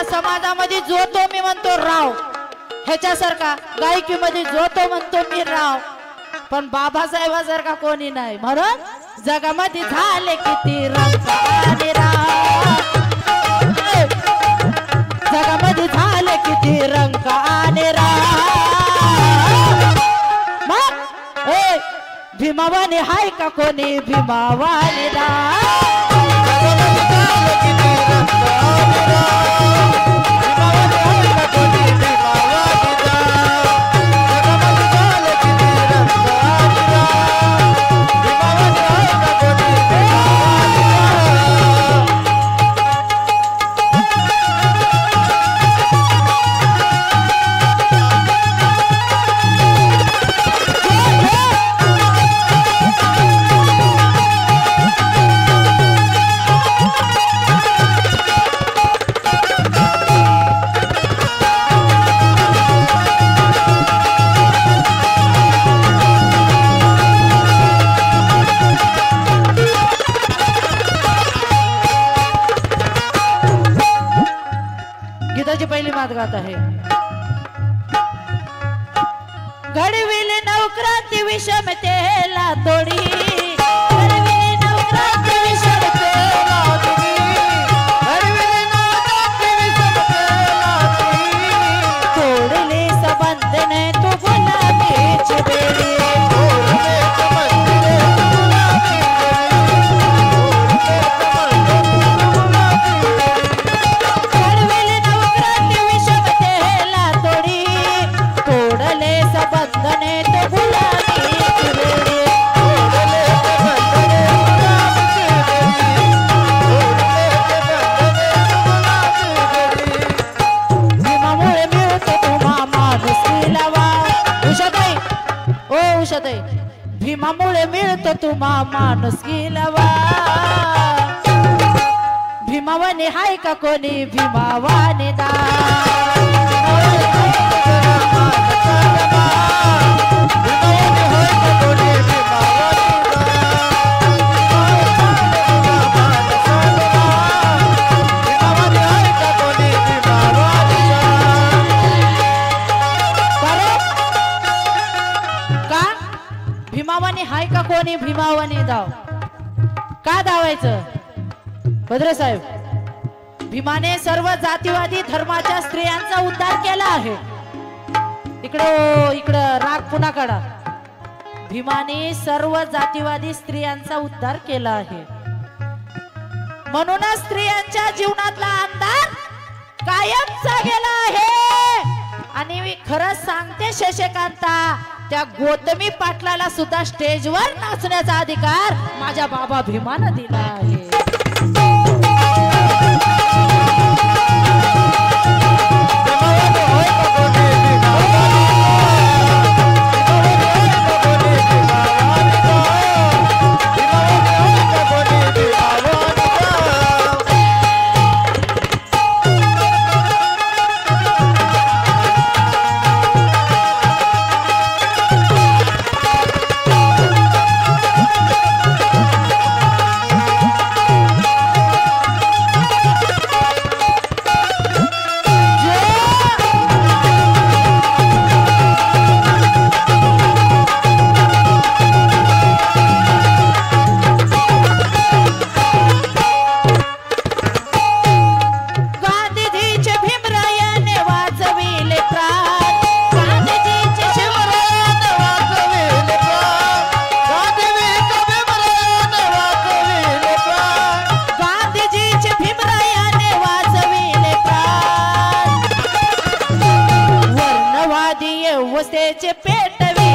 समाजामध्ये जो तो मी म्हणतो राव, ह्याच्यासारखा गायकीमध्ये जो तो म्हणतो मी राव, पण बाबासाहेबासारखा कोणी नाही. म्हणून जगामध्ये झाले किती रंग आणि राव, जगामध्ये झाले किती रंग आणि राव. मग भीमावानी हाय का कोणी भीमावानी राव. पहिली बात गात आहे. घडविले नवक्रांती विषमतेला तोडी, घडविले नवक्रांती विषमतेला तोडी, घडविले नवक्रांती विषमतेला तोडी, तोडले सबंधने तू गुलाबीची बेडी, तोडले सबंधने तू गुलाबीची भीमामुळे मिळतो तुम्हा माणुसकीला वाव. भीमावानी हाय का कोणी भीमावानी दा. भीमावानी हाय का कोणी भीमावानी दाव. का धावायचं भद्रे साहेब? भीमाने सर्व जातीवादी धर्माच्या स्त्रियांचा उद्धार केला आहे. इकडं राग पुन्हा काढा. भीमाने सर्व जातीवादी स्त्रियांचा उद्धार केला आहे. म्हणूनच स्त्रियांच्या जीवनातला अंधार कायमचा गेला आहे. आणि मी खरंच सांगते शशिकांता, त्या गौतमी पाटलाला सुद्धा स्टेजवर नाचण्याचा अधिकार माझ्या बाबा भीमानं दिला आहे. व्यवस्थेचे पेटविले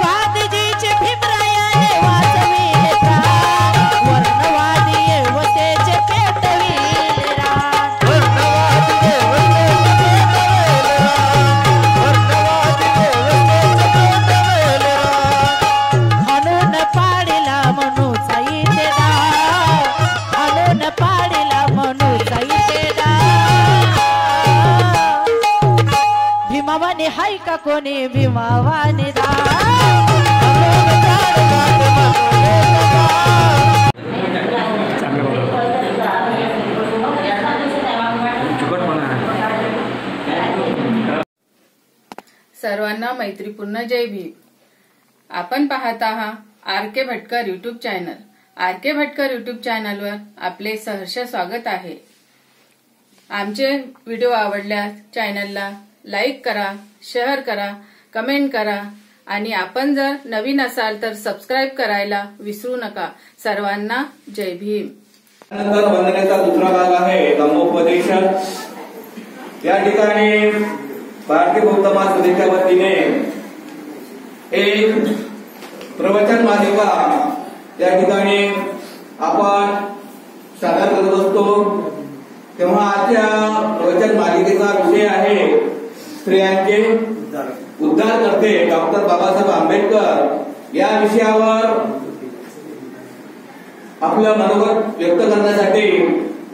गांधीजीचे भीमरायाने वाचविले प्राण वर्णवादी व्यवस्थेचे पेटविले म्हणून पाडीला म्हणून साई कोणी भीमावानी सर्वांना मैत्रीपूर्ण जय भीम. आपण पाहत आहात R K. Bhatkar YouTube channel. R K. Bhatkar YouTube चॅनलवर आपले सहर्ष स्वागत आहे. आमचे व्हिडिओ आवडल्यास चॅनलला लाईक करा, शेअर करा, कमेंट करा आणि आपण जर नवीन असाल तर सबस्क्राईब करायला विसरू नका. सर्वांना जय भीम. नंतर वंदनेचा दुसरा भाग आहे धम्मोपदेश. या ठिकाणी भारतीय बौद्ध महासभेच्या वतीने एक प्रवचन मालिका या ठिकाणी आपण सादर करत असतो. तेव्हा आजच्या प्रवचन मालिकेचा विषय आहे स्त्रियांचे उद्धार करते डॉक्टर बाबासाहेब आंबेडकर. या विषयावर आपलं मनोगत व्यक्त करण्यासाठी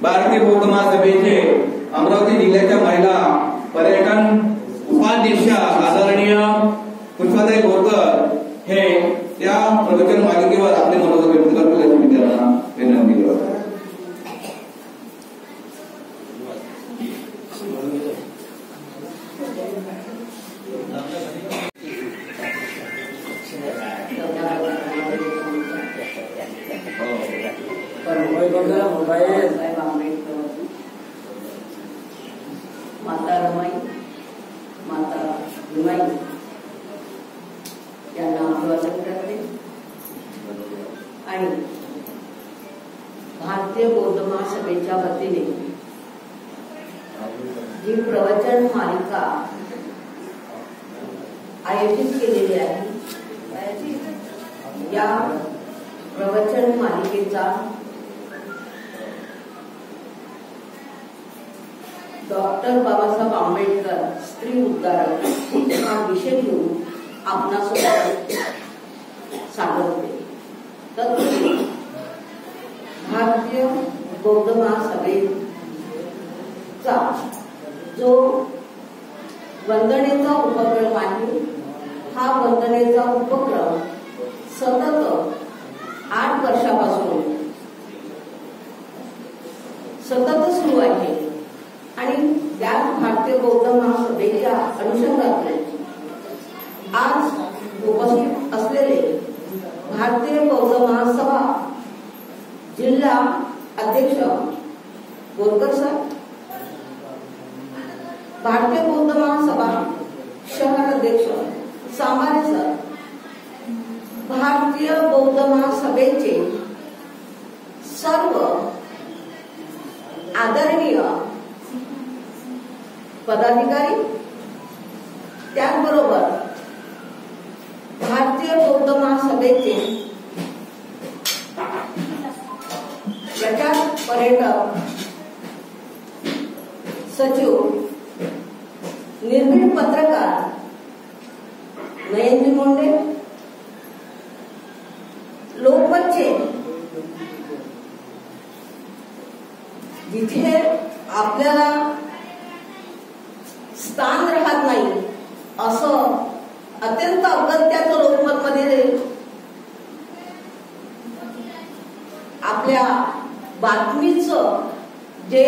भारतीय बौद्ध महासभेचे अमरावती जिल्ह्याच्या महिला पर्यटन उपाध्यक्ष आदरणीय पुष्पाताई बोरकर हे त्या प्रवचन मालिकेवर आपले मनोगत व्यक्त करतील अशी मी त्यांना विनंती करतो. माता रमाई, माता भीमाई यांना अभिवादन करते आणि भारतीय बौद्ध महासभेच्या वतीने जी प्रवचन मालिका आयोजित केलेली आहे, या प्रवचन मालिकेचा डॉक्टर बाबासाहेब आंबेडकर स्त्री उद्धारक हा विषय घेऊन आपणासोबत सादर केले. तर भारतीय बौद्ध महासभेचा जो वंदनेचा उपक्रम आहे, हा वंदनेचा उपक्रम सतत 8 वर्षापासून सतत सुरू आहे आणि त्या भारतीय बौद्ध महासभेच्या अनुषंगाने आज उपस्थित असलेले भारतीय बौद्ध महासभा जिल्हा अध्यक्ष बोरकर सर, भारतीय बौद्ध महासभा शहर अध्यक्ष सांबारे सर, भारतीय बौद्ध महासभेचे सर्व आदरणीय पदाधिकारी, त्याचबरोबर भारतीय बौद्ध महासभेचे प्रचार पर्यटक सचिव, निर्भीड पत्रकार नयनजी मुंडे, लोकमतचे जिथे आपल्याला स्थान राहत नाही असं अत्यंत अगत्याचं लोकमत मध्ये आपल्या बातमीचं जे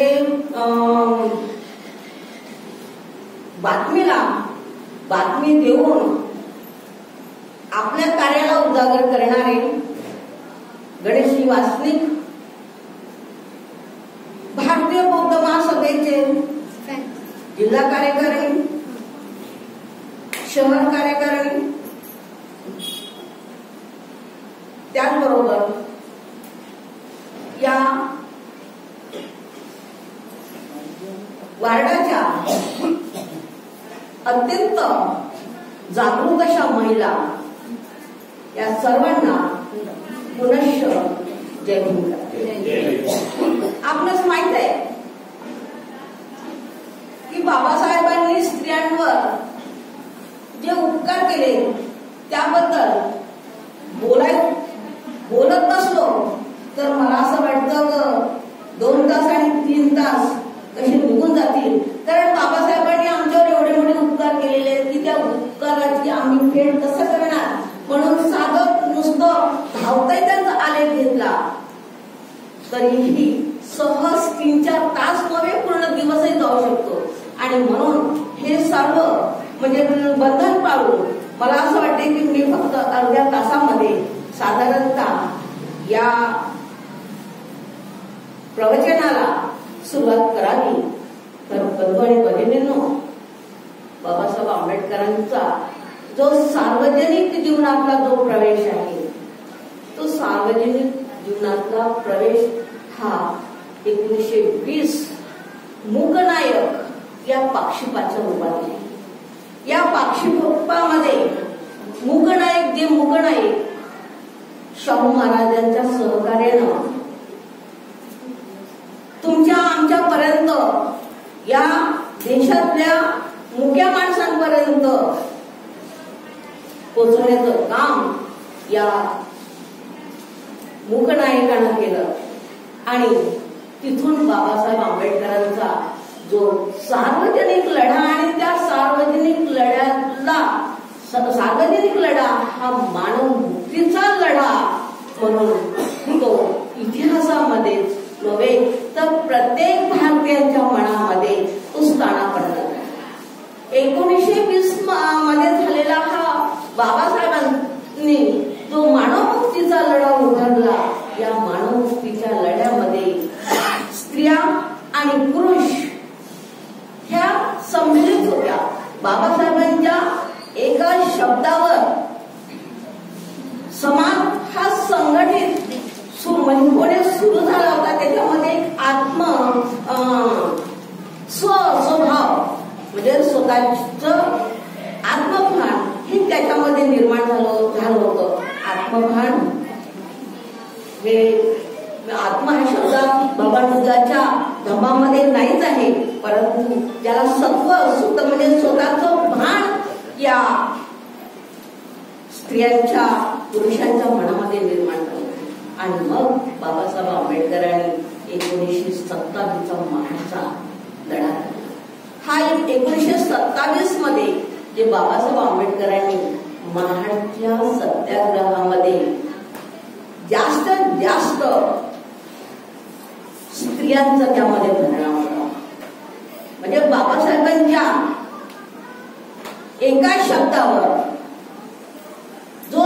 बातमी देऊन आपल्या कार्याला उजागर करणारे गणेशजी वासनिक, भारतीय बौद्ध महासभेचे जिल्हा कार्यकारिणी, शहर कार्यकारिणी, त्याचबरोबर या वार्डाच्या अत्यंत जागरूक अशा महिला, या सर्वांना पुनश्च जय भीम. आपणास माहित आहे की बाबासाहेबांनी स्त्रियांवर जे उपकार केले त्याबद्दल बोलत बसलो तर मला असं वाटतं 2 तास आणि 3 तास कसे निघून जातील. कारण बाबासाहेबांनी आमच्यावर एवढे मोठे उपकार केलेले आहेत की त्या उपकार थेट कसं करणार म्हणून साधं नुसतं धावताही त्यांचा आलेख घेतला तरीही सहज 3-4 तास नव्हे पूर्ण दिवसही जाऊ शकतो. आणि म्हणून हे सर्व म्हणजे बंधन पाळून मला असं वाटते की मी फक्त अर्ध्या तासामध्ये साधारणतः या प्रवचनाला सुरुवात करावी. तर बंधू आणि भगिनींनो, बाबासाहेब आंबेडकरांचा जो सार्वजनिक जीवनातला जो प्रवेश आहे तो सार्वजनिक जीवनातला प्रवेश हा 1920 मूकनायक या पाक्षिपाच्या रूपात. या पाक्षिपामध्ये मूकनायक शाहू महाराजांच्या सहकार्यानं तुमच्या आमच्यापर्यंत या देशातल्या मुक्या माणसांपर्यंत पोचवण्याचं काम या मूकनायकानं केलं. आणि तिथून बाबासाहेब आंबेडकरांचा जो सार्वजनिक लढा आणि त्या सार्वजनिक लढा हा मानव मुक्तीचा लढा म्हणून तो इतिहासामध्येच नव्हे तर प्रत्येक भारतीयांच्या मनामध्ये तो स्थानापन्न. 1920 मध्ये झालेला हा बाबासाहेबांनी जो मानवमुक्तीचा लढा उभारला, या मानवमुक्तीच्या लढ्यामध्ये स्त्रिया आणि पुरुष ह्या सम्मिलित होत्या. बाबासाहेबांच्या एका शब्दावर समाज हा संघटित होणे सुरू झाला होता. त्याच्यामध्ये एक स्वभाव म्हणजे स्वतःचं आत्मभान हे त्याच्यामध्ये निर्माण झालं होतं. आत्मभान हे आत्मा हा शब्द भगवंताच्या धर्मामध्ये नाहीच आहे, परंतु ज्याला सत्व सुद्धा म्हणजे स्वतःचं भान या स्त्रियांच्या पुरुषांच्या मनामध्ये निर्माण झालं. आणि मग बाबासाहेब आंबेडकरांनी 1927 महाडचा लढा. हा 1927 मध्ये जे बाबासाहेब आंबेडकरांनी महाडच्या सत्याग्रहामध्ये जास्तीत जास्त स्त्रियांचा त्यामध्ये परिणाम होता. म्हणजे बाबासाहेबांच्या एका शब्दावर जो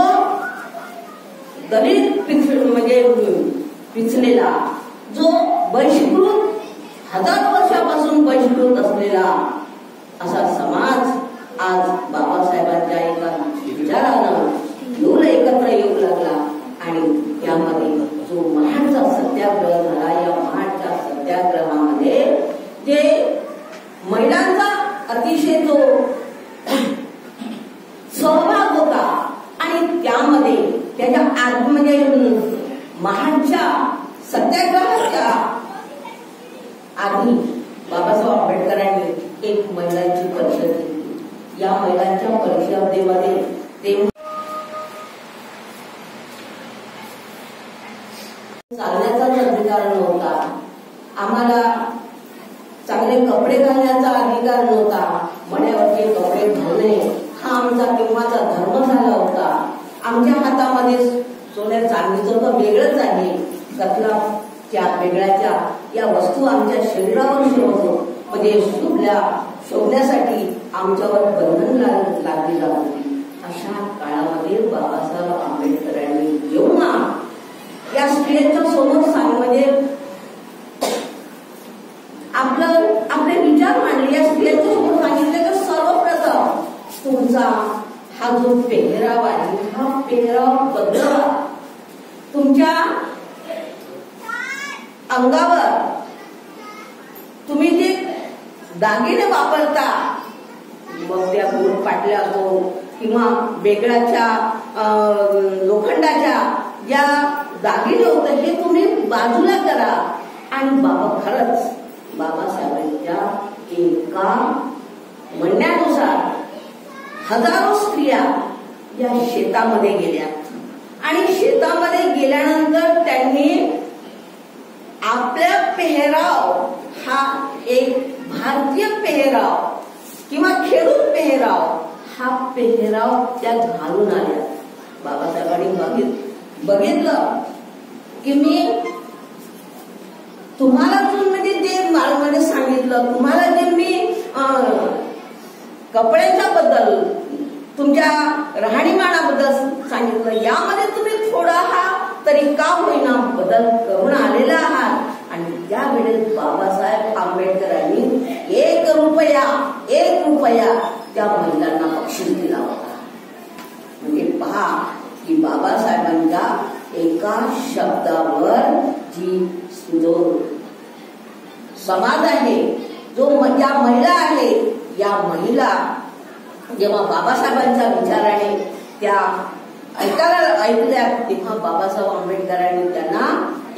दलित म्हणजे पिचलेला, जो बहिष्कृत 1000 वर्षापासून बहिष्कृत असलेला असा समाज आज बाबासाहेबांच्या एका विचारानं एकत्र येऊ लागला. आणि त्यामध्ये जो महाडचा सत्याग्रह झाला, या महाडच्या सत्याग्रहामध्ये जे महिलांचा अतिशय जो सहभाग होता आणि त्यामध्ये त्याच्या म्हणजे महाडच्या सत्याग्रहाच्या आधी बाबासाहेब आंबेडकरांनी एक महिलांची परिषद घेतली. या महिलांच्या परिषदेमध्ये ते चालण्याचाच अधिकार नव्हता, आम्हाला चांगले कपडे घालण्याचा अधिकार नव्हता, मण्यावरचे कपडे घालणे हा आमचा केव्हाचा धर्म झाला होता. आमच्या हातामध्ये सोन्या चांदीचं तर वेगळंच आहे, कसला वेगळ्याच्या या वस्तू आमच्या शरीरावर शोधतो म्हणजे शोधण्यासाठी आमच्यावर बंधन लागली जात होती. अशा काळामध्ये बाबासाहेब आंबेडकरांनी जेव्हा या स्त्रियांच्या समोर म्हणजे आपले विचार मांडले, या स्त्रियांच्या समोर सांगितले की सर्वप्रथम तुमचा हा जो पेहराव आहे हा पेहराव बदला. तुमच्या अंगावर तुम्ही जे दागिने वापरता, मग त्या गोड पाटल्या असो किंवा वेगळ्याच्या लोखंडाच्या ज्या दागिने होते हे तुम्ही बाजूला करा. आणि खरंच बाबासाहेबांच्या एका म्हणण्यानुसार हजारो स्त्रिया या शेतामध्ये गेल्या आणि शेतामध्ये गेल्यानंतर त्यांनी आपल्या पेहराव हा एक भारतीय पेहराव किंवा खेडूत पेहराव हा पेहराव त्या घालून आल्या. बाबासाहेबांनी बघितलं की मी तुम्हाला म्हणजे जे मला सांगितलं, तुम्हाला जे मी कपड्यांच्या बद्दल, तुमच्या राहणीमानाबद्दल सांगितलं, यामध्ये तुम्ही थोडा हा तरी का होईना बदल करून आलेला आहात. आणि त्यावेळेस बाबासाहेब आंबेडकरांनी 1 रुपया त्या महिलांना बक्षीस दिला होता. म्हणजे पहा की बाबासाहेबांच्या एका शब्दावर जो समाज आहे, जो ज्या महिला आहे, या महिला जेव्हा बाबासाहेबांच्या विचाराने त्या ऐकल्या, तेव्हा बाबासाहेब आंबेडकरांनी त्यांना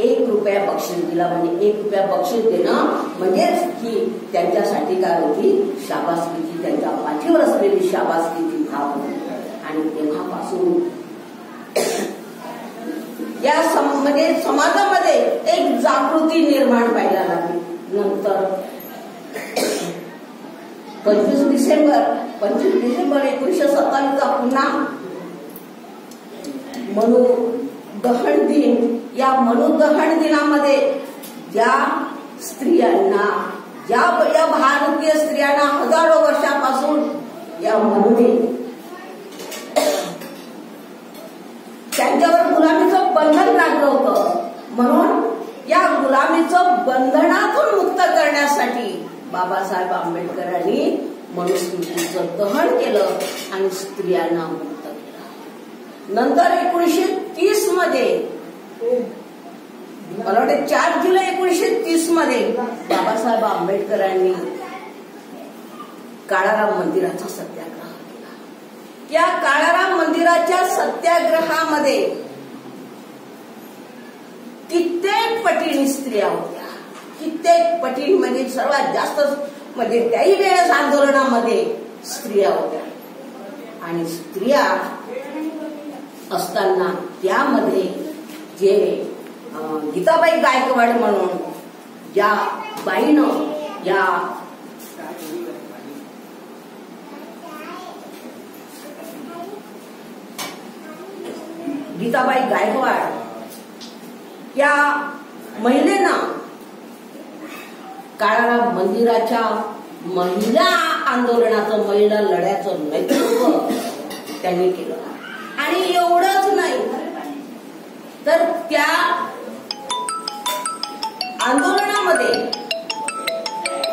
1 रुपया बक्षीस दिला. म्हणजे 1 रुपया बक्षीस देणं म्हणजेच की त्यांच्यासाठी काय होती, शाबासकीची, त्यांच्या पाठीवर असलेली शाबासकीची भाव होती. आणि तेव्हापासून या म्हणजे समाजामध्ये एक जागृती निर्माण व्हायला लागली. नंतर 25 डिसेंबर 1927 पुन्हा मनुदहन दिन. या मनुदहन दिनामध्ये ज्या स्त्रियांना, या भारतीय स्त्रियांना हजारो वर्षापासून या मनुने त्यांच्यावर गुलामीचं बंधन टाकलं होतं, म्हणून या गुलामीचं बंधनातून मुक्त करण्यासाठी बाबासाहेब आंबेडकरांनी मनुस्मृतीचं दहन केलं आणि स्त्रियांना मुक्त केलं. नंतर 1930 मध्ये, मला वाटतं 4 जुलै 1930 मध्ये बाबासाहेब आंबेडकरांनी काळाराम मंदिराचा सत्याग्रह केला. या काळाराम मंदिराच्या सत्याग्रहामध्ये कित्येक पटीने स्त्रिया होत्या. कित्येक पटीने म्हणजे सर्वात जास्त म्हणजे त्याही वेळेस आंदोलनामध्ये स्त्रिया होत्या. आणि स्त्रिया असताना त्यामध्ये जे गीताबाई गायकवाड म्हणून ज्या बाईनं, या गीताबाई गायकवाड या महिलेनं काळाराम मंदिराच्या महिला आंदोलनाचं, महिला लढ्याचं नेतृत्व त्यांनी केलं. आणि एवढंच नाही तर त्या आंदोलनामध्ये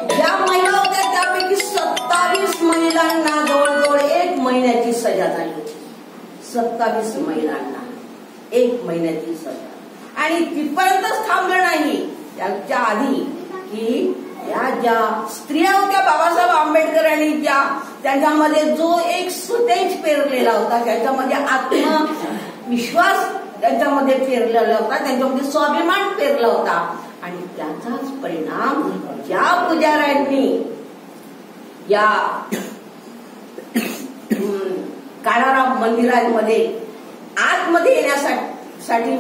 ज्या महिला होत्या त्यापैकी 27 महिलांना जवळजवळ 1 महिन्याची सजा झाली होती. 27 महिलांना 1 महिन्याची सजा. आणि तिथपर्यंतच थांबलं नाही, त्याच्या आधी की या ज्या स्त्रिया होत्या, बाबासाहेब आंबेडकरांनी त्यांच्यामध्ये जो एक सतेज पेरलेला होता, त्यांच्यामध्ये आत्मविश्वास त्यांच्यामध्ये पेरलेला होता, त्यांच्यामध्ये स्वाभिमान पेरला होता. आणि त्याचाच परिणाम ज्या पुजाऱ्यांनी या काळाराम मंदिरामध्ये आतमध्ये येण्यासाठी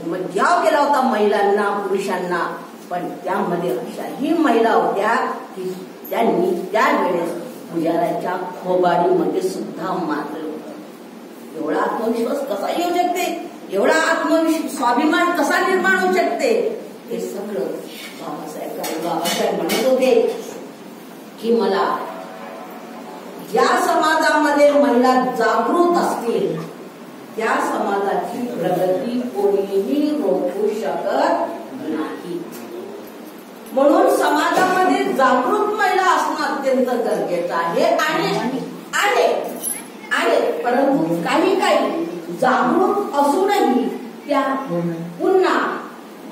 मज्जाव केला होता महिलांना, पुरुषांना, पण त्यामध्ये अशाही महिला होत्या की त्यांनी त्यावेळेस पुजाऱ्याच्या खोबाडीमध्ये सुद्धा मारलं होतं. एवढा आत्मविश्वास कसा येऊ शकते, एवढा स्वाभिमान कसा निर्माण होऊ शकते, हे सगळं बाबासाहेब म्हणत होते की मला ज्या समाजामध्ये महिला जागृत असतील त्या समाजाची प्रगती कोणीही रोखू शकत नाही. म्हणून समाजामध्ये जागृत महिला असणं अत्यंत गरजेचं आहे. आणि परंतु काही जागृत असूनही त्या पुन्हा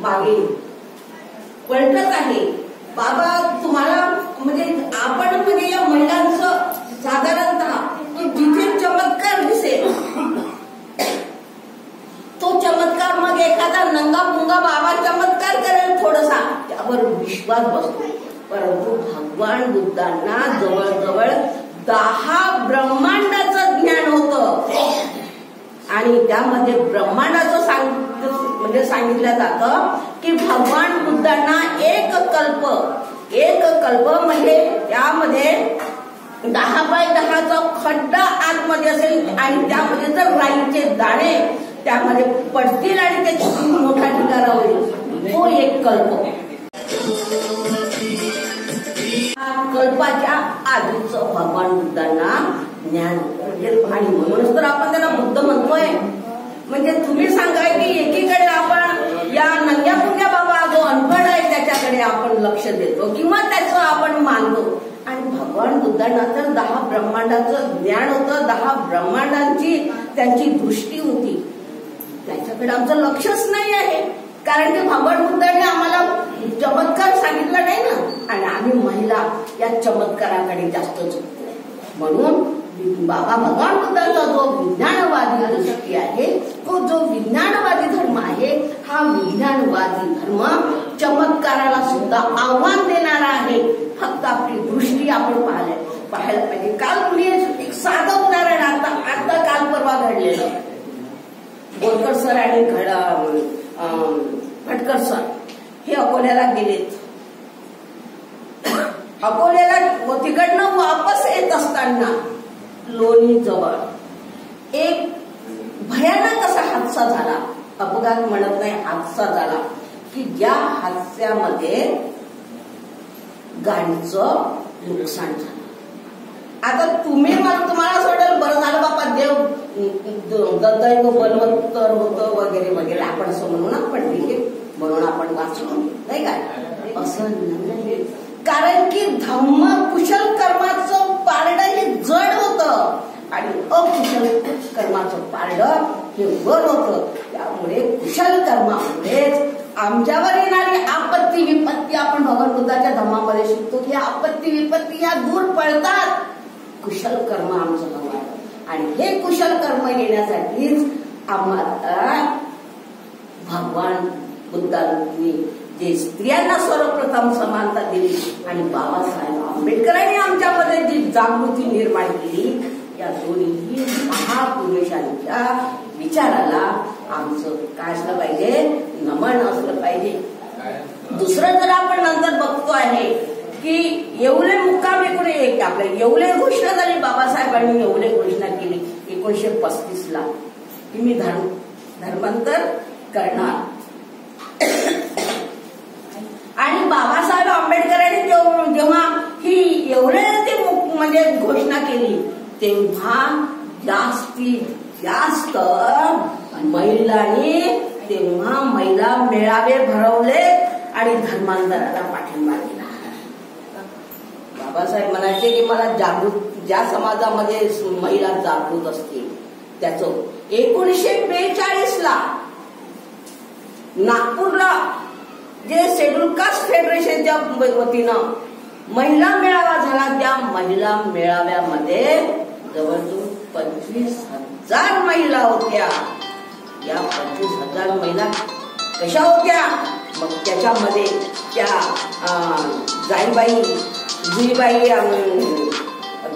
मागे पलटत आहे. बाबा तुम्हाला म्हणजे आपण म्हणजे या महिलांचं साधारणतः जिथे चमत्कार दिसेल तो चमत्कार, मग एखादा नंगा पुंगा बाबा चमत्कार करेल थोडासा, त्यावर विश्वास बसतो. परंतु भगवान बुद्धांना जवळजवळ 10 ब्रह्मांडाचं ज्ञान होतं. आणि त्यामध्ये ब्रह्मांडाचं म्हणजे सांगितलं जातं की भगवान बुद्धांना एक कल्प म्हणजे त्यामध्ये 10 बाय 10चा खड्डा आतमध्ये असेल आणि त्यामध्ये जर राईचे दाणे त्यामध्ये पडतील आणि त्याची मोठा ढिगारा होईल, तो एक कल्प. कल्पाच्या आधीचं भगवान बुद्धांना ज्ञान आणि म्हणूनच तर आपण त्यांना बुद्ध म्हणतोय. म्हणजे तुम्ही सांगा की एकीकडे आपण या नंग्या पुंग्या बाबा जो अनपढ आहे त्याच्याकडे आपण लक्ष देतो किंवा त्याचं आपण मानतो, आणि भगवान बुद्धांना तर 10 ब्रह्मांडाचं ज्ञान होतं, 10 ब्रह्मांडांची त्यांची दृष्टी होती. त्याच्याकडे आमचं लक्षच नाही आहे, कारण की भगवान बुद्धांनी आम्हाला चमत्कार सांगितला नाही ना, आणि आम्ही महिला या चमत्काराकडे जास्त झुकतोय. म्हणून बाबा भगवान बुद्धांचा जो विज्ञानवादी दृष्टी आहे, तो जो विज्ञानवादी धर्म आहे, हा विज्ञानवादी धर्म चमत्काराला सुद्धा आव्हान देणारा आहे. फक्त आपली दृष्टी आपण पाहायला पाहिजे. काल तुम्ही एक साधं उदाहरण आता काल परवा घडलेलं, बोरकर सर आणि भटकर सर हे अकोल्याला गेलेत. अकोल्याला तिकडनं वापस येत असताना लोणी जवळ एक भयानक असा हादसा झाला. अपघात म्हणत नाही, हादसा झाला की ज्या हादस्यामध्ये गाडीचं नुकसान झालं. आता तुम्हाला असं वाटेल बरं झालं बापा, देव दैव बलवत्तर होतं वगैरे वगैरे आपण असं म्हणू ना, पण म्हणून आपण वाचलो नाही काय, असं नाही. कारण की धम्म कुशल कर्माचं पारड हे जड होतं आणि अकुशल कर्माचं पारड हे वर होतं. त्यामुळे कुशल कर्मामुळेच आमच्यावर येणारी आपत्ती विपत्ती आपण भगवान बुद्धाच्या धम्मामध्ये शिकतो की आपत्ती विपत्ती ह्या दूर पळतात. कुशल कर्म आमचं भगवान, आणि हे कुशल कर्म येण्यासाठीच आम्हाला भगवान बुद्धांनी जे स्त्रियांना सर्वप्रथम समानता दिली आणि बाबासाहेब आंबेडकरांनी आमच्यामध्ये जी जागृती निर्माण केली, या दोन्ही महापुरुषांच्या विचाराला आमचं काय असलं पाहिजे, नमन असलं पाहिजे. दुसरं जर आपण नंतर बघतो आहे की येवले मुक्काम एकूण आपल्या येवले घोषणा झाली, बाबासाहेबांनी येवले घोषणा केली 1935ला की मी धर्मांतर करणार. आणि बाबासाहेब आंबेडकरांनी जेव्हा ही येवले म्हणजे घोषणा केली, तेव्हा जास्तीत जास्त महिलांनी तेव्हा महिला मेळावे भरवले आणि धर्मांतराला पाठिंबा दिला. बाबासाहेब म्हणायचे की मला ज्या समाजामध्ये महिला जागृत असतील त्याचं 1942ला नागपूरला जे शेड्यूल कास्ट फेडरेशनच्या वतीनं महिला मेळावा झाला, त्या महिला मेळाव्यामध्ये जवळजवळ 25,000 महिला होत्या. या 25,000 महिला कशा होत्या, मग त्याच्यामध्ये त्या जाईबाई, जुईबाई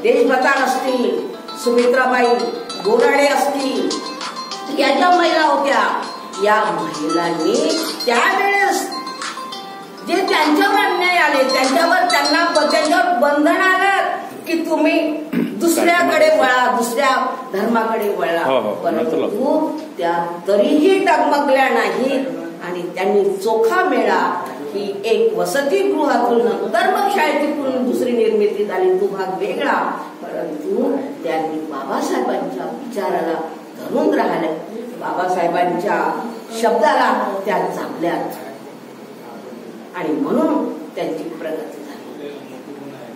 देशभक्तार असतील, सुमित्राबाई गोराडे असतील, याच्या महिला होत्या. या महिलांनी त्यावेळेस जे त्यांच्यावर अन्याय आले, त्यांच्यावर बंधन आलं की तुम्ही दुसऱ्याकडे वळा, दुसऱ्या धर्माकडे वळा, परंतु त्या तरीही डगमगल्या नाहीत आणि त्यांनी चोखा मेळा ही एक वसतिगृहातून नंतर मग शाळेतून दुसरी निर्मिती झाली, तो भाग वेगळा, परंतु त्यांनी बाबासाहेबांच्या विचाराला धरून राहिले, बाबासाहेबांच्या शब्दाला त्या जपल्यात आणि म्हणून त्यांची प्रगती झाली.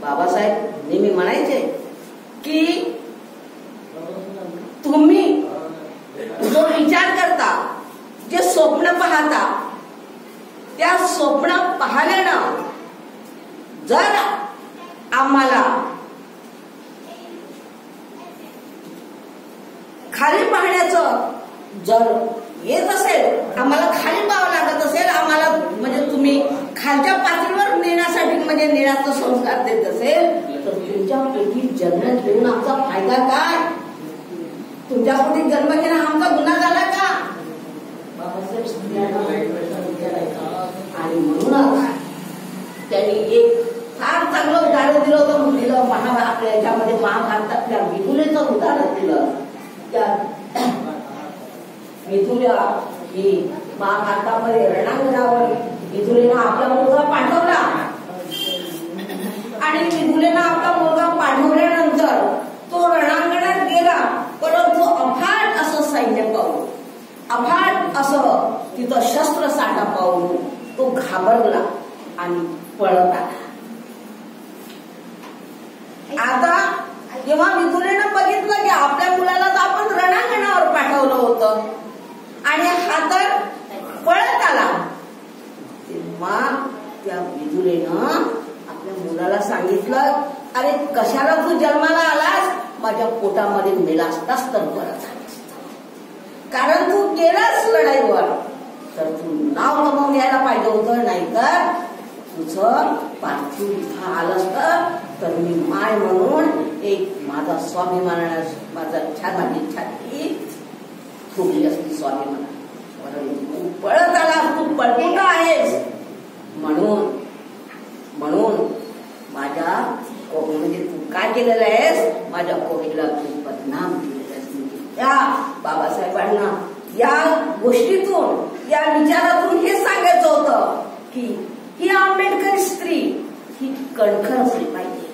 बाबासाहेब नेहमी म्हणायचे की तुम्ही जो विचार करता, जे स्वप्न पाहता, त्या स्वप्न पाहण्यानं जर आम्हाला खाली पाहण्याचं जर येत असेल, आम्हाला खाली पाहावं लागत असेल, आम्हाला म्हणजे तुम्ही खालच्या पातळीवर नेण्यासाठी म्हणजे नेण्याचा संस्कार देत असेल, तर तुमच्यापैकी जन्म घेऊन आमचा फायदा काय? तुमच्यापोटी जन्म घेणं आमचा गुन्हा झाला का? बाबासाहेब आणि म्हणूनच त्यांनी एक फार चांगलं उदाहरण दिलं होतं. दिलं आपल्या याच्यामध्ये महाभारतातल्या विदुलेचं उदाहरण दिलं. त्या विदुल्या ही महाभारतामध्ये रणांगणावर विदुलेनं आपला मुलगा पाठवला आणि विदुलेनं आपला मुलगा पाठवल्यानंतर तो रणांगणात गेला. परंतु अफाट असं सैन्य पाहून, अफाट असं तिथं शस्त्रसाठा पाहून तो घाबरला आणि पळत आला. आता जेव्हा विदुलेनं बघितलं की आपल्या मुलाला तर आपण रणांगणावर पाठवलं होतं आणि हा तर पळत आला, तेव्हा त्या विदुलेनं आपल्या मुलाला सांगितलं, अरे कशाला तू जन्माला आलास, माझ्या पोटामध्ये मेला असतास तर बरं झालं, कारण तू गेलास लढाईवर तर तू नाव कमावून यायला पाहिजे होतं, नाहीतर तुझं पार्थिव इथं आलं असतं तर मी माय म्हणून एक माझा स्वाभिमान, माझा माझी छाती फुगली असती स्वाभिमान. तू पळत आला, तू पळकुटा आहेस म्हणून माझ्या म्हणजे तू काय केलेलं आहेस, माझ्या कोणीला तू बदनाम केलेला आहेस. त्या बाबासाहेबांना या गोष्टीतून, या विचारातून हे सांगायचं होतं की ही आंबेडकरी स्त्री ही कणखर असली पाहिजे,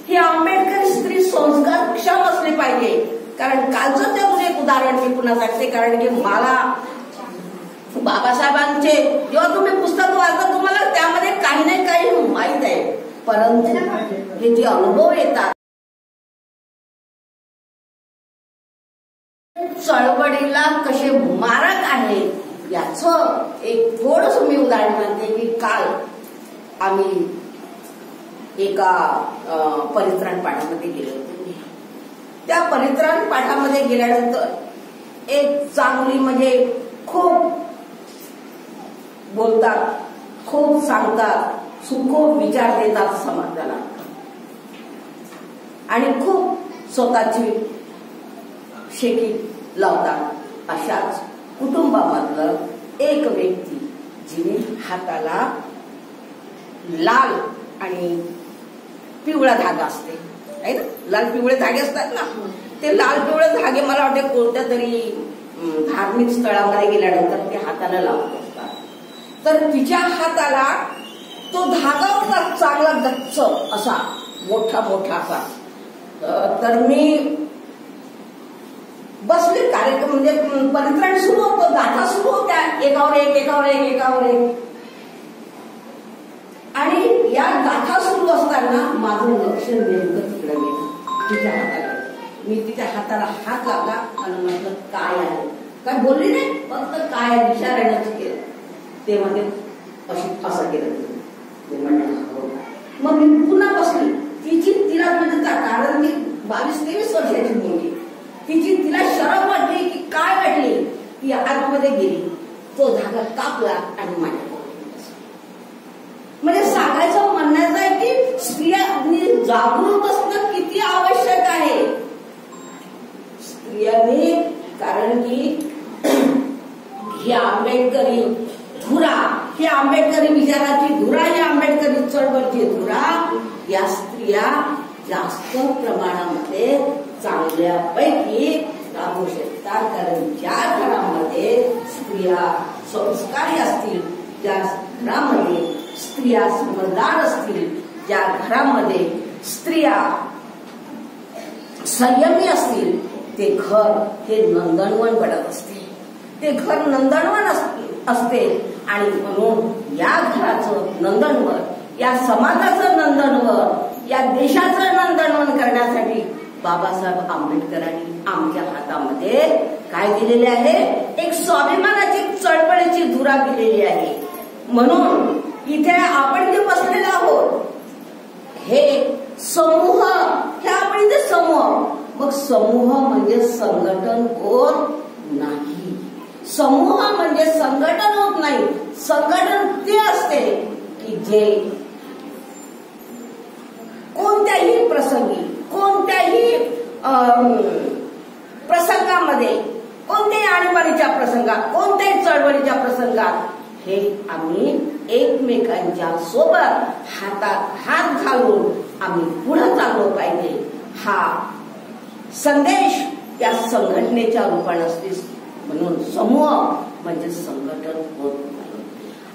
ही आंबेडकरी स्त्री संस्कारक्षम असली पाहिजे. कारण कालचं त्यातून एक उदाहरण मी पुन्हा सांगते, कारण की मला बाबासाहेबांचे जेव्हा तुम्ही पुस्तक वाचता तुम्हाला त्यामध्ये काही नाही काही माहित आहे, परंतु हे जे अनुभव येतात चळवळीला कसे मारक आहे याचं एक थोडस मी उदाहरण म्हणते की काल आम्ही एका परित्राण पाठामध्ये गेले होते. त्या परित्राण पाठामध्ये गेल्यानंतर एक चांगली म्हणजे खूप बोलतात, खूप सांगतात, खूप विचार देतात समाजाला आणि खूप स्वतःची शेकी लावतात. अशाच कुटुंबामधलं एक व्यक्ती जिने हाताला लाल आणि पिवळा धागा असते, लाल पिवळे धागे असतात ना, ते लाल पिवळे धागे मला वाटते कोणत्या तरी धार्मिक स्थळामध्ये गेल्यानंतर ते हाताला लावत असतात. तर तिच्या हाताला तो धागा होता चांगला गच्च असा मोठा असा. तर मी बसले, कार्यक्रम म्हणजे परित्राण सुरू होतं, गाथा सुरू होत्या, एकावर एक आणि या गाथा सुरू असताना माझं लक्ष नेमकं तिकडे गेलं तिच्या हाताला. मी तिच्या हाताला हात लावला आणि म्हटलं काय आहे, काय बोलली नाही, फक्त काय विचारायलाच केलं. ते म्हणजे असं केलं. मग मी पुन्हा बसली. तिला म्हणजे कारण ती 22-23 वर्षाची मुलगी, तिला शरम वाटली की काय वाटली की आतमध्ये गेली, तो धागा कापला आणि माझ्या म्हणजे सांगायचं म्हणण्याचं आहे की स्त्रियांनी जागृत असणं किती आवश्यक आहे. स्त्रियांनी, कारण की ही आंबेडकरी धुरा, ही आंबेडकरी विचाराची धुरा, ही आंबेडकरी चळवळची धुरा, या स्त्रिया जास्त प्रमाणामध्ये चांगल्यापैकी राहू शकतात. कारण ज्या घरामध्ये स्त्रिया संस्कारी असतील, ज्या घरामध्ये स्त्रिया समजदार असतील, ज्या घरामध्ये स्त्रिया संयमी असतील, ते घर हे नंदनवन घडत असते, ते घर नंदनवन असते. आणि म्हणून या घराचं नंदनवन, या समाजाचं नंदनवन, या देशाचं नंदनवन करण्यासाठी बाबासाहेब आंबेडकरांनी आमच्या हातामध्ये काय दिलेले आहे, एक स्वाभिमानाची चळवळीची धुरा दिलेली आहे. म्हणून इथे आपण जे बसलेले आहोत हे समूह, हे आपण इथे समूह, मग समूह म्हणजे संघटन होत नाही, समूह म्हणजे संघटन होत नाही. संघटन ते असते की जे कोणत्याही प्रसंगी, कोणत्याही प्रसंगामध्ये, कोणत्याही आणीबाणीच्या प्रसंगात, कोणत्याही चळवळीच्या प्रसंगात हे आम्ही एकमेकांच्या सोबत हातात हात घालून आम्ही पुढे चाललो पाहिजे, हा संदेश या संघटनेच्या रूपाने असते. म्हणून समूह म्हणजे संघटन होत नाही.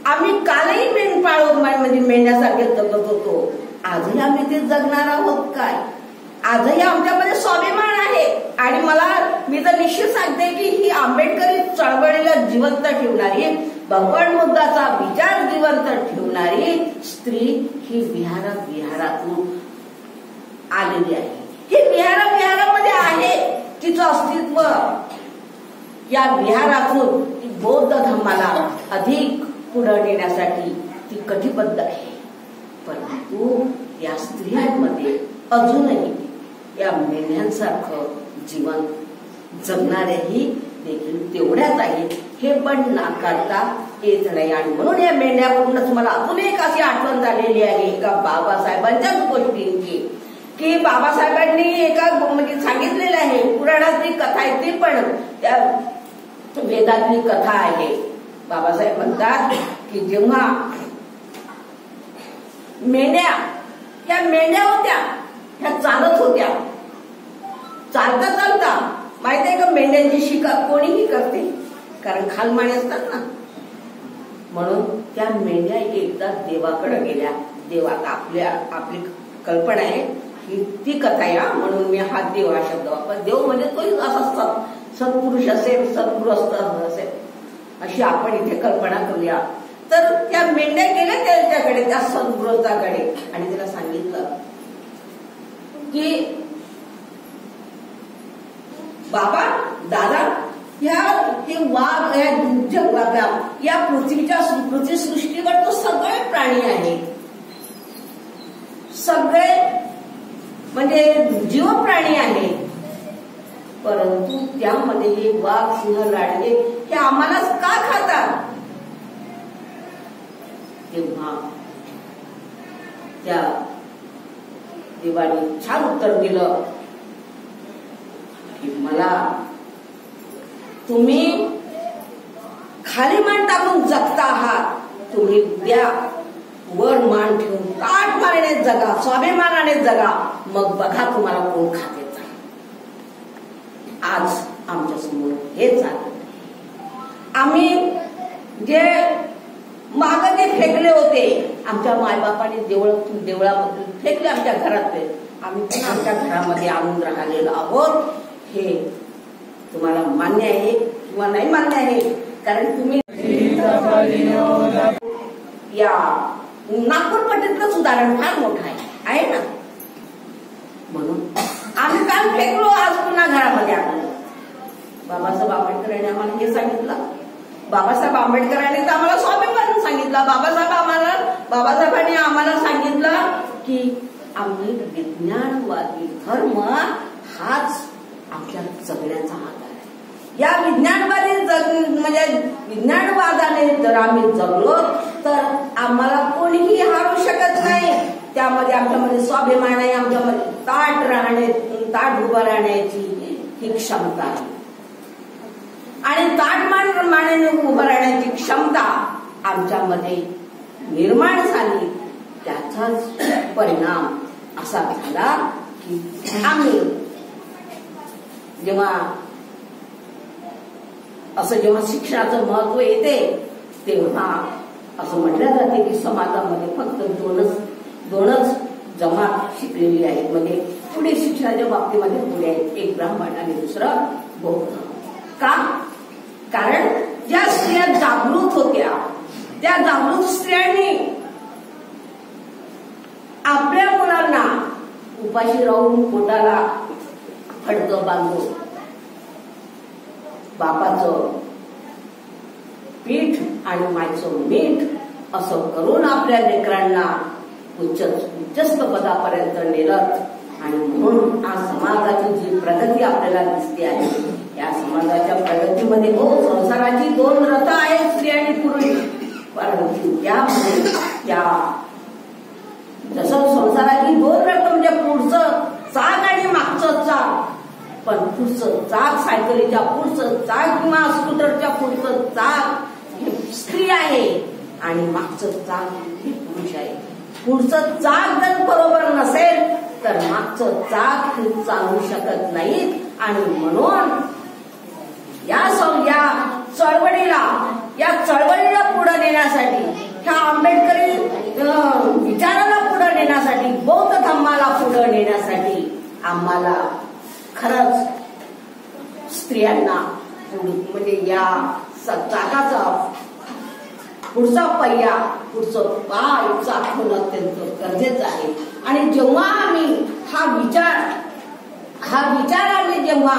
आम्ही कालही मेंढपाळ म्हणजे मेंढ्यासारखे जगत होतो, आजही आम्ही ते जगणार आहोत काय? आजही आमच्यामध्ये स्वाभिमान आहे. आणि मी तर निश्चित सांगते की ही आंबेडकरी चळवळीला जिवंत ठेवणारी, भगवान बुद्धाचा विचार जिवंत ठेवणारी स्त्री ही विहारातून आलेली आहे. ही विहारामध्ये आहे. तिचं अस्तित्व या विहारातून बौद्ध धर्माला अधिक पुढे नेण्यासाठी ती कटिबद्ध आहे. परंतु या स्त्रियांमध्ये अजूनही या मेंढ्यांसारखं जीवन जगणाऱ्याही देखील तेवढ्याच आहेत, हे पण नाकारता येत नाही. आणि म्हणून या मेंढ्यावरूनच मला अजून एक अशी आठवण झालेली आहे एका बाबासाहेबांच्याच गोष्टींची, की बाबासाहेबांनी एका म्हणजे सांगितलेलं आहे, पुराणातली कथा आहे ती पण त्या वेदातली कथा आहे. बाबासाहेब म्हणतात की जेव्हा या मेंढ्या होत्या, ह्या चालत होत्या, चालता माहिती आहे का मेंढ्यांची शिकार कोणीही करते, कारण खालमाने असतात ना. म्हणून त्या मेंढ्या एकदा देवाकडे गेल्या. देवात आपली कल्पना आहे ही ती कथा आहे, म्हणून मी हा देव हा शब्द वापर. देव म्हणजे तोच असा सत्पुरुष असेल, सद्गृहस्थ असेल, अशी आपण इथे कल्पना करूया. तर त्या मेंढ्या गेल्या त्याच्याकडे, त्या सद्गृहस्थाकडे, आणि त्याला सांगितलं की बाबा दादा हे वाघ या जंगलातल्या या पृथ्वी सृष्टीवर तो सगळे प्राणी आहेत, सगळे म्हणजे जीव प्राणी आहेत, परंतु त्यामध्ये हे वाघ सिंह लांडगे हे आम्हालाच का खातात? तेव्हा त्या देवाने छान उत्तर दिलं की मला तुम्ही खाली मान टाकून जगता आहात, तुम्ही उद्या वर मान ठेवून ताट मारणे जगा, स्वाभिमानाने जगा, मग बघा तुम्हाला कोण खाते. आज आमच्या समोर हेच आहे. आम्ही जे मागं जे फेकले होते, आमच्या मायबापाने देवळामध्ये फेकले, आमच्या घरातले, आम्ही पण आमच्या घरामध्ये आणून राहिलेलो आहोत. हे तुम्हाला मान्य आहे किंवा नाही मान्य आहे? कारण तुम्ही या नागपूर पट्टीतलंच उदाहरण फार मोठं आहे ना. म्हणून आम्ही काल फेकलो, आज पुन्हा घरामध्ये आणलो. बाबासाहेब आंबेडकरांनी आम्हाला हे सांगितलं. बाबासाहेब आंबेडकरांनी तर आम्हाला स्वाभिमान सांगितलं. बाबासाहेबांनी आम्हाला सांगितलं की आम्ही विज्ञानवादी धर्म हाच आमच्या जगण्याचा आधार आहे. या म्हणजे विज्ञानवादाने जर आम्ही जगलो तर आम्हाला कोणीही हारू शकत नाही. त्यामध्ये आमच्यामध्ये स्वाभिमान आहे, आमच्यामध्ये ताट उभं राहण्याची ही क्षमता आहे. आणि ताटमानेने उभं राहण्याची क्षमता आमच्यामध्ये निर्माण झाली. त्याचाच परिणाम असा झाला की आम्ही जेव्हा शिक्षणाचं महत्व येते तेव्हा असं म्हटलं जाते की समाजामध्ये फक्त दोनच जमात शिकलेली आहेत, म्हणजे पुढे शिक्षणाच्या बाबतीमध्ये पुढे आहेत, एक ब्राह्मण आणि दुसरं बौद्ध. का? कारण ज्या स्त्रिया जागृत होत्या, त्या जागृत स्त्रियांनी आपल्या मुलांना उपाशी राहून पोटाला फडकं बांधून बापाचं पीठ आणि मायचं मीठ असं करून आपल्या लेकरांना उच्चस्थ पदापर्यंत नेलं. आणि म्हणून आज समाजाची जी प्रगती आपल्याला दिसते आहे, या समाजाच्या प्रगतीमध्ये संसाराची 2 रथ आहेत, स्त्री आणि पुरुष. परंतु त्यामध्ये जसं संसाराची 2 रथ म्हणजे पुढचं चाक आणि मागचं चाक, पण पुढचं चाक सायकलीच्या पुढचं चाक किंवा स्कूटरच्या पुढचं चाक स्त्री आहे. आहे आणि मागचं चाक हे पुरुष आहे. पुढचं चाक जर बरोबर नसेल तर मागचं चाक हे चालू शकत नाही. आणि म्हणून या चळवळीला पुढे नेण्यासाठी, ह्या आंबेडकरी विचाराला पुढे नेण्यासाठी, बौद्ध धम्माला पुढे नेण्यासाठी आम्हाला खरंच स्त्रियांना म्हणजे या चाकाचा पुढचा पहिया, पुढचं पाय चाकवणं अत्यंत गरजेचं आहे. आणि जेव्हा आम्ही हा विचार आम्ही जेव्हा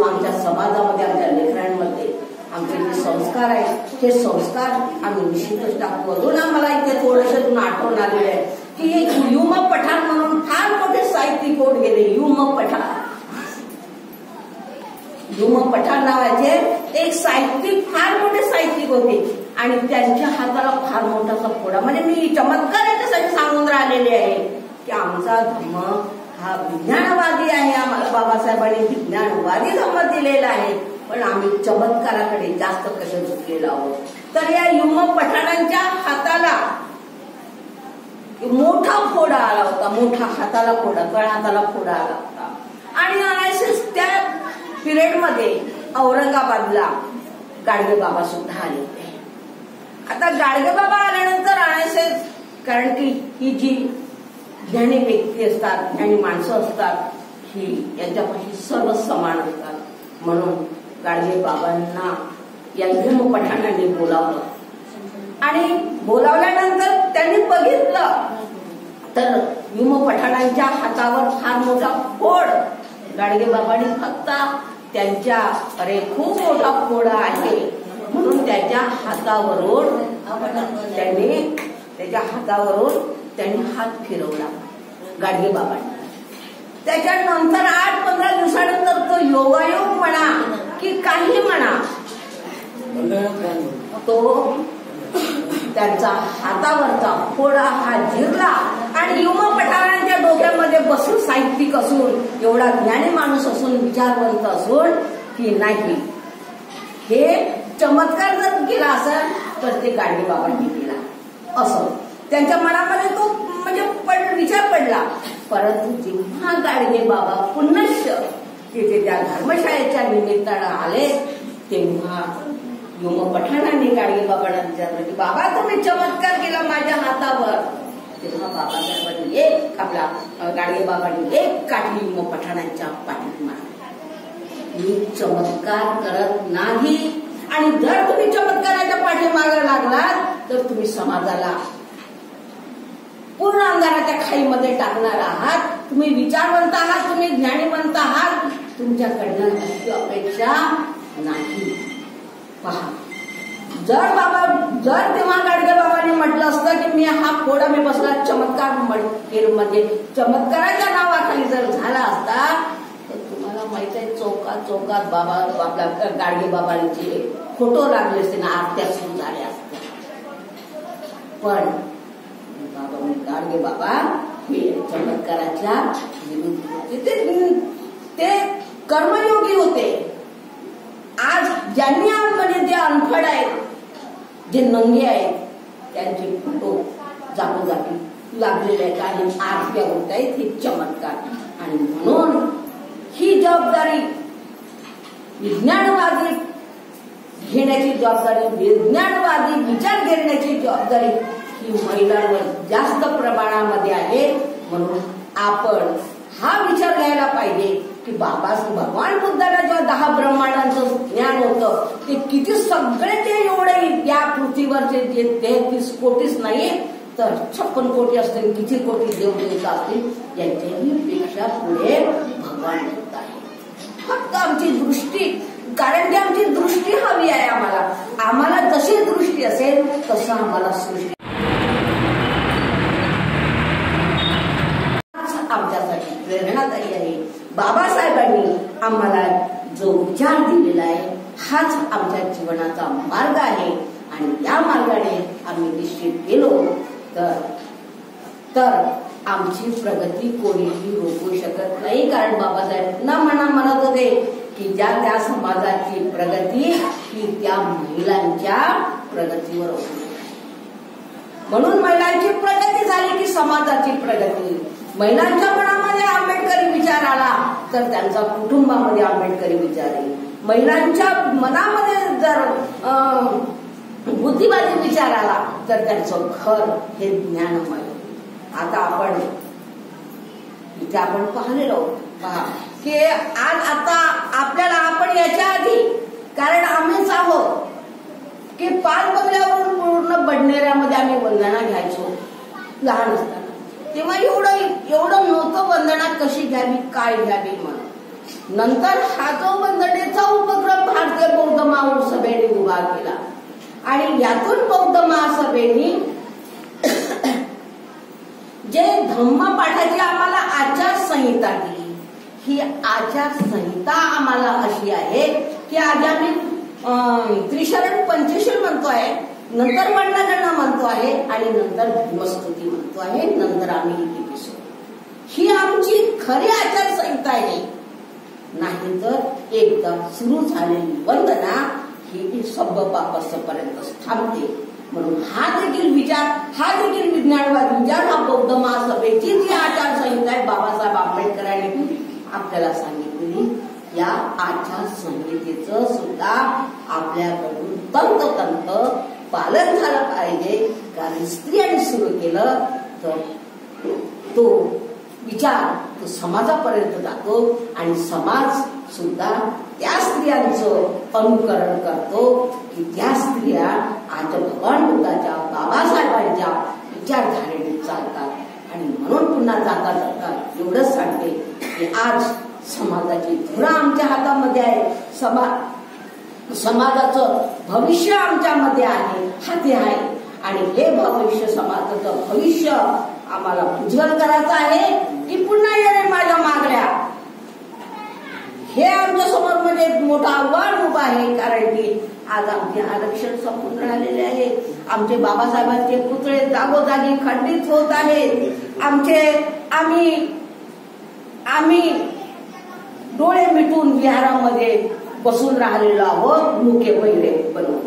आमच्या समाजामध्ये, आमच्या लेकरांमध्ये आमचे जे संस्कार आहेत हे संस्कार आम्ही निश्चितच टाकू. अजून आम्हाला इथे थोडंसं आठवण आलेलं आहे की एक युम पठाण म्हणून फार मोठे साहित्यिक होत गेले. युम पठाण नावाचे एक साहित्यिक, फार मोठे साहित्यिक होते आणि त्यांच्या हाताला फार मोठासा फोडा. म्हणजे मी चमत्कार याच्यासाठी सांगून राहिलेले आहे की आमचा धर्म हा विज्ञानवादी आहे. आम्हाला बाबासाहेबांनी विज्ञानवादी धर्म दिलेला आहे, पण आम्ही चमत्काराकडे जास्त कसे झुकलेलो आहोत. तर या युम पठाणांच्या हाताला मोठा फोडा आला होता, मोठा हाताला फोडा, तळहाताला फोडा आला होता. आणि RSS त्या पिरियड मध्ये औरंगाबादला गाडगे बाबा सुद्धा आले होते. आता गाडगे बाबा आल्यानंतर RSS, कारण की ही जी ज्ञानी व्यक्ती असतात, ज्ञानी माणसं असतात, ही यांच्यापाशी सर्व समान असतात. म्हणून गाडगे बाबांना या युम पठाणांनी बोलावलं आणि बोलावल्यानंतर त्यांनी बघितलं तर युम पठाणांच्या हातावर फार मोठा फोड. गाडगे बाबांनी फक्त त्यांच्या अरे खूप मोठा फोड आहे म्हणून त्याच्या हातावरून त्यांनी हात फिरवला गाडगे बाबांनी. त्याच्यानंतर 8-15 दिवसानंतर तो योगायोग म्हणा की काही म्हणा, तो त्यांचा हातावरचा फोडा हा जिरला. आणि युम पठाणांच्या डोक्यामध्ये बसून साहित्यिक असून, एवढा ज्ञानी माणूस असून, विचारवंत असून की नाही हे चमत्कार जर केला असेल तर ते गाडगे बाबांनी केला असं त्यांच्या मनामध्ये तो म्हणजे विचार पडला. परंतु जेव्हा गाडगे बाबा पुनश्च तिथे त्या धर्मशाळेच्या निमित्तानं आले तेव्हा युम पठाणांनी गाडगे बाबांना विचारलं की बाबा तुम्ही चमत्कार केला माझ्या हातावर. तेव्हा बाबासाहेबांनी आपला गाडगे बाबांनी एक काठी युम पठाणांच्या पाठीत मारली. मी चमत्कार करत नाही आणि जर तुम्ही चमत्काराच्या पाठीमागे लागलात तर तुम्ही समाजाला पूर्ण अंधाराच्या खाईमध्ये टाकणार आहात. तुम्ही विचारवंत आहात, तुम्ही ज्ञानीवंत आहात, तुमच्याकडनं अशी अपेक्षा नाही. पहा, जर तेव्हा गाडगे बाबांनी म्हटलं असतं की मी हा फोडा मी बसला चमत्कार म्हणजे चमत्काराच्या नावाखाली जर झाला असता तर तुम्हाला माहित आहे चौकात बाबा आपल्या गाडगे बाबांचे फोटो लागले असते ना, आरत्या सुरू झाल्या असत्या. पण गाडगे बाबा हे चमत्काराच्या ते कर्मयोगी होते. आज ज्यांनी म्हणजे जे अनफड आहेत, जे नंगे आहेत, त्यांचे फोटो जागोजागी लागलेले आहेत आणि आरत्या होत आहेत. हे चमत्कार. आणि म्हणून ही जबाबदारी विज्ञानवादी घेण्याची जबाबदारी, विज्ञानवादी विचार घेण्याची जबाबदारी ही महिलांवर जास्त प्रमाणामध्ये आहे. म्हणून आपण हा विचार घ्यायला पाहिजे की भगवान बुद्धाला जेव्हा 10 ब्रह्मांडांचं ज्ञान होतं ते किती सगळे ते एवढे या पृथ्वीवरचे जे 33 कोटीच नाही तर 56 कोटी असतील, किती कोटी देवदेवता असतील, यांच्याही पेक्षा पुढे भगवान बुद्ध आहे. फक्त आमची दृष्टी, कारण की आमची दृष्टी हवी आहे. आम्हाला जशी दृष्टी असेल तसं आम्हाला सृष्टी आमच्यासाठी प्रेरणादायी आहे. बाबासाहेबांनी आम्हाला जो विचार दिलेला आहे हाच आमच्या जीवनाचा मार्ग आहे. आणि या मार्गाने आम्ही निश्चित गेलो तर आमची प्रगती कोणीही रोखू शकत नाही. कारण बाबासाहेब म्हणत होते की की ज्या त्या समाजाची प्रगती ही त्या महिलांच्या प्रगतीवर होती. म्हणून महिलांची प्रगती झाली की समाजाची प्रगती. महिलांच्या मनामध्ये आंबेडकरी विचार आला तर त्यांचा कुटुंबामध्ये आंबेडकरी विचार येईल. महिलांच्या मनामध्ये जर बुद्धिवादी विचार आला तर त्यांचं घर हे ज्ञानमय. आता आपण इथे आपण पाहिलेलो पहा की आज आता आपल्याला आपण याच्या आधी, कारण आम्हीच आहोत की पाल बंगल्यावरून पूर्ण बडनेऱ्यामध्ये आम्ही वंदना घ्यायचो लहान असताना. तेव्हा एवढं नव्हतं वंदना कशी घ्यावी काय घ्यावी म्हणून. नंतर हा जो वंदनेचा उपक्रम भारतीय बौद्ध महासभेने उभा केला आणि यातून बौद्ध महासभेने जे धम्मपाठाची आम्हाला आचारसंहिता दिली, ही आचारसंहिता आम्हाला अशी आहे की आज आम्ही त्रिशरण पंचशील म्हणतो आहे, नंतर वर्णगणना म्हणतो आहे आणि नंतर भीमस्तुती म्हणतो आहे, नंतर आम्ही इतिपिसो. ही आमची खरी आचारसंहिता आहे. नाहीतर एकदा सुरू झालेली वंदना ही सभ्य पापसपर्यंत थांबते. म्हणून हा देखील विचार, हा देखील विज्ञानवाद विचार, हा बौद्ध महासभेची जी आचारसंहिता आहे बाबासाहेब आंबेडकरांनी आपल्याला सांगितलेली, या आचारसंहितेचं सुद्धा आपल्याकडून तंतोतंत पालन झालं पाहिजे. कारण स्त्रियांनी सुरू केलं तर तो विचार तो समाजापर्यंत जातो आणि समाज सुद्धा त्या स्त्रियांचं अनुकरण करतो की त्या स्त्रिया आज भगवान बुद्धाच्या, बाबासाहेबांच्या विचारधारेने चालतात. आणि म्हणून पुन्हा जाता जाता एवढंच सांगते की आज समाजाची धुरा आमच्या हातामध्ये आहे. समाजाचं भविष्य आमच्यामध्ये आहे, हाती आहे. आणि हे भविष्य, समाजाचं भविष्य आम्हाला उज्ज्वल करायचं आहे की पुन्हा येणे माझ्या मागण्या, हे आमच्या समोर म्हणजे एक मोठं आव्हान उभं आहे. कारण की आज आमचे आरक्षण संपून राहिलेले आहे. आमचे बाबासाहेबांचे पुतळे जागोजागी खंडित होत आहेत. आम्ही डोळे मिटून विहारामध्ये बसून राहिलेलो आहोत मुके बैरे बनवून.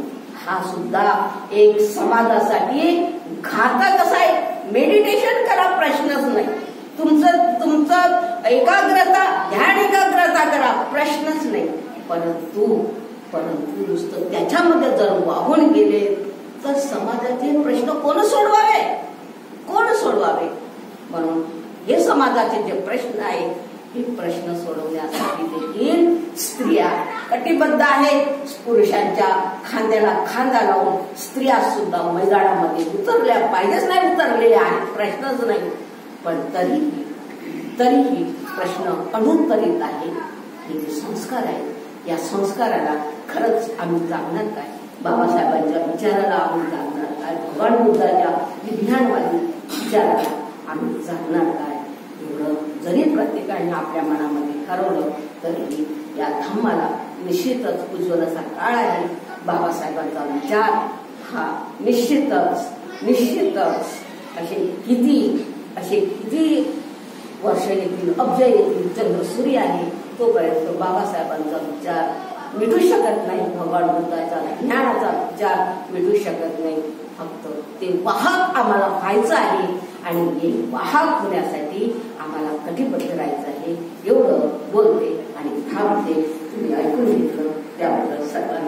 हा सुद्धा एक समाजासाठी घातक असा आहे. मेडिटेशन करा, प्रश्नच नाही. तुमचं एकाग्रता, ध्यान एकाग्रता करा, प्रश्नच नाही. परंतु नुसतं त्याच्यामध्ये जर वाहून गेले तर समाजाचे प्रश्न कोण सोडवावे. म्हणून हे समाजाचे जे प्रश्न आहेत हे प्रश्न सोडवण्यासाठी देखील स्त्रिया कटिबद्ध आहेत. पुरुषांच्या खांद्याला खांदा लावून स्त्रिया सुद्धा मैदानामध्ये उतरल्या पाहिजेच, नाही उतरलेल्या आहेत, प्रश्नच नाही. पण तरीही प्रश्न अनुत्तरित आहे. हे जे संस्कार आहेत या संस्काराला खरंच आम्ही जागणार काय? बाबासाहेबांच्या विचाराला आम्ही जागणार काय? भगवान बुद्धाच्या विज्ञानवादी विचाराला आम्ही जागणार काय? एवढं जरी प्रत्येकाने आपल्या मनामध्ये ठरवलं तरी या धम्माला निश्चितच उज्ज्वल असा काळ आहे. बाबासाहेबांचा विचार हा निश्चितच असे किती वर्ष येतील, अब्ज येतील, चंद्र सूर्य आहे तोपर्यंत बाबासाहेबांचा विचार मिटू शकत नाही. भगवान बुद्धाचा ज्ञानाचा विचार मिटू शकत नाही. फक्त ते वाहक आम्हाला व्हायचं आहे आणि हे वाहक होण्यासाठी आम्हाला कटिबद्ध राहायचं आहे. एवढं बोलते आणि थांबते. तुम्ही ऐकून घेतलं त्याबद्दल सर्वांना